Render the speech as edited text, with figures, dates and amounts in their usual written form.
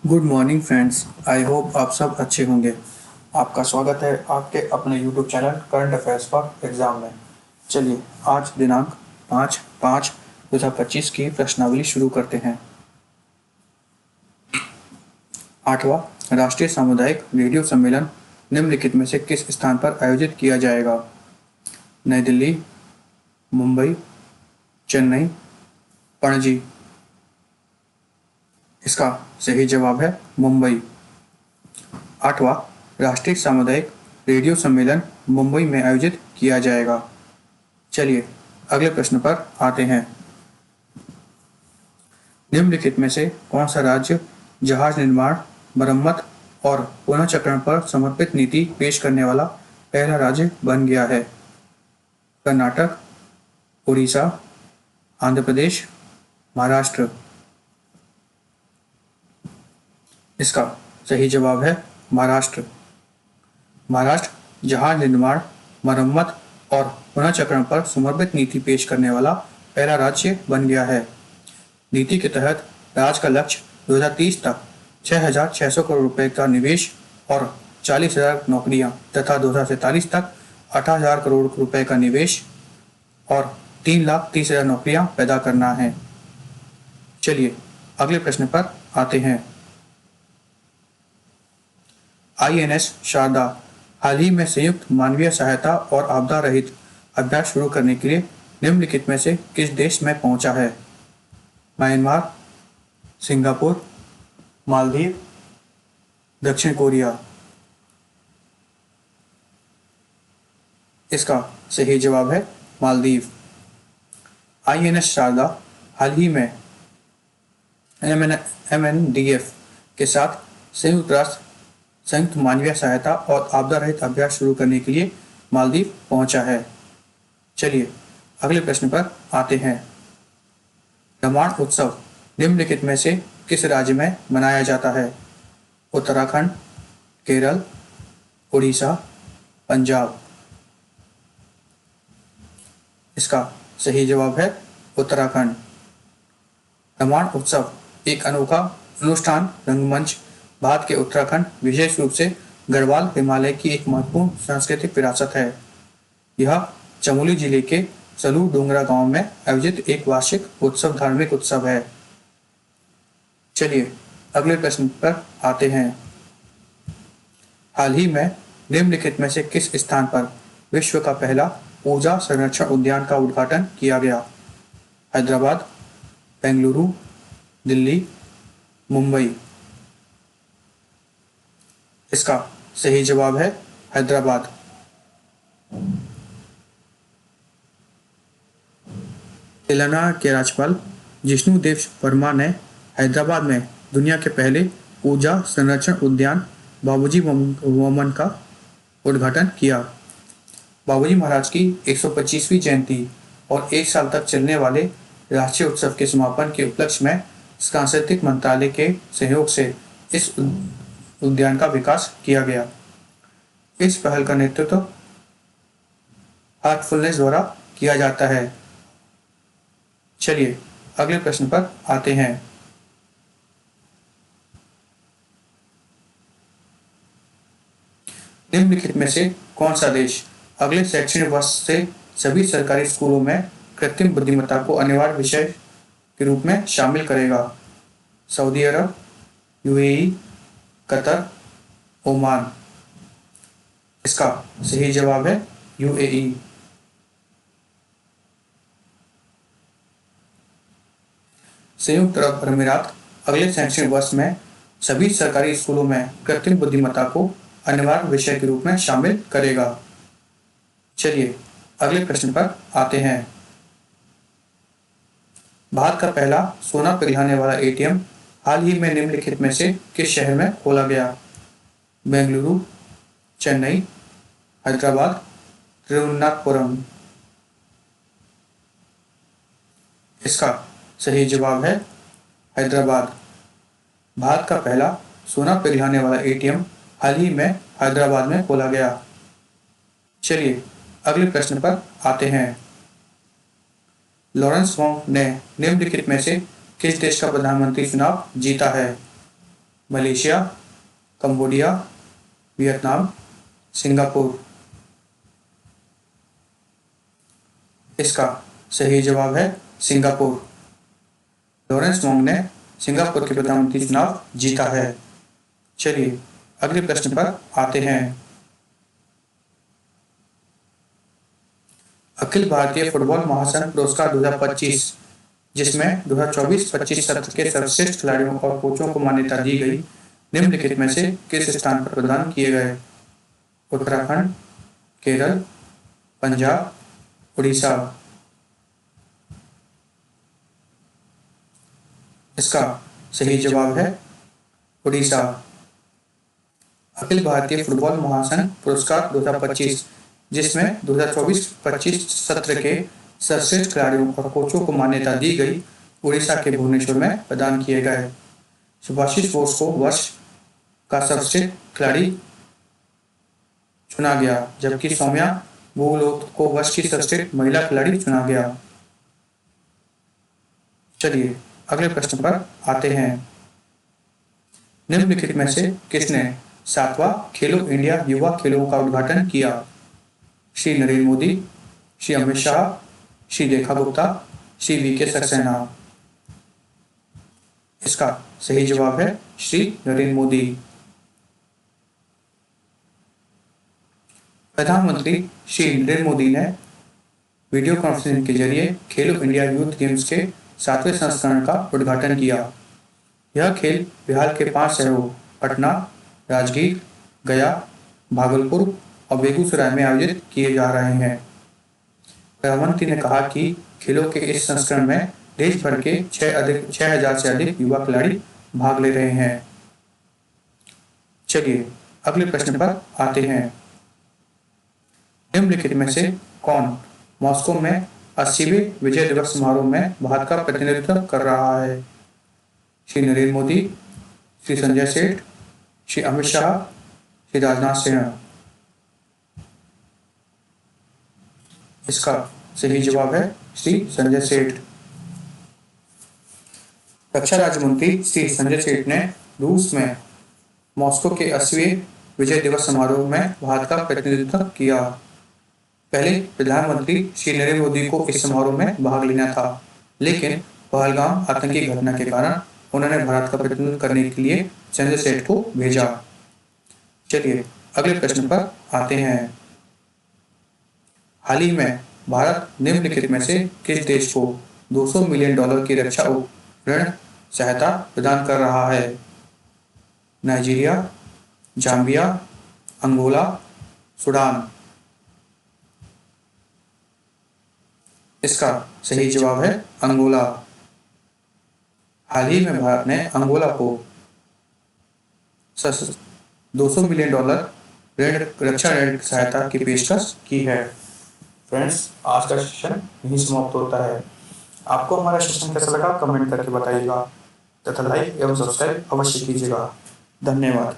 Good morning friends. I hope आप सब अच्छे होंगे। आपका स्वागत है आपके अपने YouTube channel current affairs for exam में। चलिए आज दिनांक 5/5/2025 की प्रश्नावली शुरू करते हैं। 8वां राष्ट्रीय सामुदायिक रेडियो सम्मेलन निम्नलिखित में से किस स्थान पर आयोजित किया जाएगा? नई दिल्ली, मुंबई, चेन्नई, पणजी। इसका सही जवाब है मुंबई। 8वां राष्ट्रीय सामुदायिक रेडियो सम्मेलन मुंबई में आयोजित किया जाएगा। चलिए अगले प्रश्न पर आते हैं। निम्नलिखित में से कौन सा राज्य जहाज निर्माण, मरम्मत और पुनर्चक्रण पर समर्पित नीति पेश करने वाला पहला राज्य बन गया है? कर्नाटक, उड़ीसा, आंध्र प्रदेश, महाराष्ट्र। इसका सही जवाब है महाराष्ट्र। महाराष्ट्र जहाज निर्माण, मरम्मत और पुनर्चक्रण पर समर्पित नीति पेश करने वाला पहला राज्य बन गया है। नीति के तहत राज्य का लक्ष्य 2030 तक 6,600 करोड़ रुपए का निवेश और 40,000 नौकरियां तथा 2047 तक 18,000 करोड़ रुपए का निवेश और 3,30,000 नौकरियां पैदा करना है। चलिए अगले प्रश्न पर आते हैं। INS शारदा हाल ही में संयुक्त मानवीय सहायता और आपदा रहित अभ्यास शुरू करने के लिए निम्नलिखित में से किस देश में पहुंचा है? म्यांमार, सिंगापुर, मालदीव, दक्षिण कोरिया। इसका सही जवाब है मालदीव। INS शारदा हाल ही में MNDF के साथ संयुक्त मानवीय सहायता और आपदा रहित अभ्यास शुरू करने के लिए मालदीव पहुंचा है। चलिए अगले प्रश्न पर आते हैं। रामायण उत्सव निम्नलिखित में से किस राज्य में मनाया जाता है? उत्तराखंड, केरल, उड़ीसा, पंजाब। इसका सही जवाब है उत्तराखंड। रामायण उत्सव एक अनोखा अनुष्ठान रंगमंच भारत के उत्तराखंड, विशेष रूप से गढ़वाल हिमालय की एक महत्वपूर्ण सांस्कृतिक विरासत है। यह चमोली जिले के सलू डोंगरा गांव में आयोजित एक वार्षिक उत्सव धार्मिक उत्सव है। चलिए अगले प्रश्न पर आते हैं। हाल ही में निम्नलिखित में से किस स्थान पर विश्व का पहला ऊर्जा संरक्षण उद्यान का उद्घाटन किया गया? हैदराबाद, बेंगलुरु, दिल्ली, मुंबई। इसका सही जवाब है हैदराबाद। तेलंगाना के राज्यपाल जिष्णु देव वर्मा ने हैदराबाद में दुनिया के पहले ऊर्जा संरक्षण उद्यान बाबूजी वमन का उद्घाटन किया। बाबूजी महाराज की 125वीं जयंती और एक साल तक चलने वाले राष्ट्रीय उत्सव के समापन के उपलक्ष्य में सांस्कृतिक मंत्रालय के सहयोग से इस उद्यान का विकास किया गया। इस पहल का नेतृत्व हार्टफुलनेस द्वारा किया जाता है। चलिए अगले प्रश्न पर आते हैं। निम्नलिखित में से कौन सा देश अगले शैक्षणिक वर्ष से सभी सरकारी स्कूलों में कृत्रिम बुद्धिमत्ता को अनिवार्य विषय के रूप में शामिल करेगा? सऊदी अरब, UAE, कतर, ओमान। इसका सही जवाब है UAE। संयुक्त अरब अमीरात अगले शैक्षणिक वर्ष में सभी सरकारी स्कूलों में कृत्रिम बुद्धिमत्ता को अनिवार्य विषय के रूप में शामिल करेगा। चलिए अगले प्रश्न पर आते हैं। भारत का पहला सोना पिघलाने वाला ATM हाल ही में निम्नलिखित में से किस शहर में खोला गया? बेंगलुरु, चेन्नई, हैदराबाद, तिरुवनंतपुरम। इसका सही जवाब है हैदराबाद। भारत का पहला सोना पिघलाने वाला ATM हाल ही में हैदराबाद में खोला गया। चलिए अगले प्रश्न पर आते हैं। लॉरेंस वोंग ने निम्नलिखित में से किस देश का प्रधानमंत्री चुनाव जीता है? Malaysia, Cambodia, Vietnam, Singapore. इसका सही जवाब है सिंगापुर। लॉरेंस वोंग ने सिंगापुर के प्रधानमंत्री चुनाव जीता है। चलिए अगले प्रश्न पर आते हैं। अखिल भारतीय फुटबॉल महासंघ पुरस्कार 2025, जिसमें 2024-25 सत्र के सर्वश्रेष्ठ खिलाड़ियों और कोचों को मान्यता दी गई, निम्नलिखित में से किस स्थान पर प्रदान किए गए? उत्तराखंड, केरल, पंजाब, उड़ीसा। इसका सही जवाब है उड़ीसा। अखिल भारतीय फुटबॉल महासंघ पुरस्कार 2025, जिसमें 2024-25 सत्र के सर्वश्रेष्ठ खिलाड़ियों और कोचों को मान्यता दी गई, उड़ीसा के भुवनेश्वर में प्रदान किए गए। सुभाषिष बोस को वर्ष का सर्वश्रेष्ठ खिलाड़ी चुना गया, जबकि सौम्या बुलोत को वर्ष की सर्वश्रेष्ठ महिला खिलाड़ी चुना गया। चलिए अगले प्रश्न पर आते हैं। निम्नलिखित में से किसने 7वां खेलो इंडिया युवा खेलों का उद्घाटन किया? श्री नरेंद्र मोदी, श्री अमित शाह, श्री रेखा गुप्ता, श्री वीके सक्सेना। इसका सही जवाब है श्री नरेंद्र मोदी। प्रधानमंत्री श्री नरेंद्र मोदी ने वीडियो कॉन्फ्रेंसिंग के जरिए खेलो इंडिया यूथ गेम्स के 7वें संस्करण का उद्घाटन किया। यह खेल बिहार के 5 शहरों पटना, राजगीर, गया, भागलपुर और बेगूसराय में आयोजित किए जा रहे हैं। प्रधानमंत्री ने कहा कि खेलों के इस संस्करण में देश भर के 6,000 से अधिक युवा खिलाड़ी भाग ले रहे हैं। चलिए अगले प्रश्न पर आते हैं। निम्नलिखित में से कौन मॉस्को में 80वें विजय दिवस समारोह में भारत का प्रतिनिधित्व कर रहा है? श्री नरेंद्र मोदी, श्री संजय सेठ, श्री अमित शाह, श्री राजनाथ सिंह। इसका सही जवाब है श्री संजय सेठ। रक्षा राज्य मंत्री श्री संजय सेठ ने रूस में मॉस्को के 80वें विजय दिवस समारोह में भारत का प्रतिनिधित्व किया। पहले प्रधानमंत्री श्री नरेंद्र मोदी को इस समारोह में भाग लेना था, लेकिन पहलगाम आतंकी घटना के कारण उन्होंने भारत का प्रतिनिधित्व करने के लिए संजय सेठ को भेजा। चलिए अगले प्रश्न पर आते हैं। हाल ही में भारत निम्नलिखित में से किस देश को $200 मिलियन की रक्षा ऋण सहायता प्रदान कर रहा है? Nigeria, Zambia, Angola, Sudan. इसका सही जवाब है अंगोला। हाल ही में भारत ने अंगोला को $200 मिलियन रक्षा ऋण सहायता की पेशकश की है। फ्रेंड्स, आज का सेशन यहीं समाप्त होता है। आपको हमारा सेशन कैसा लगा कमेंट करके बताइएगा तथा लाइक एवं सब्सक्राइब अवश्य कीजिएगा। धन्यवाद।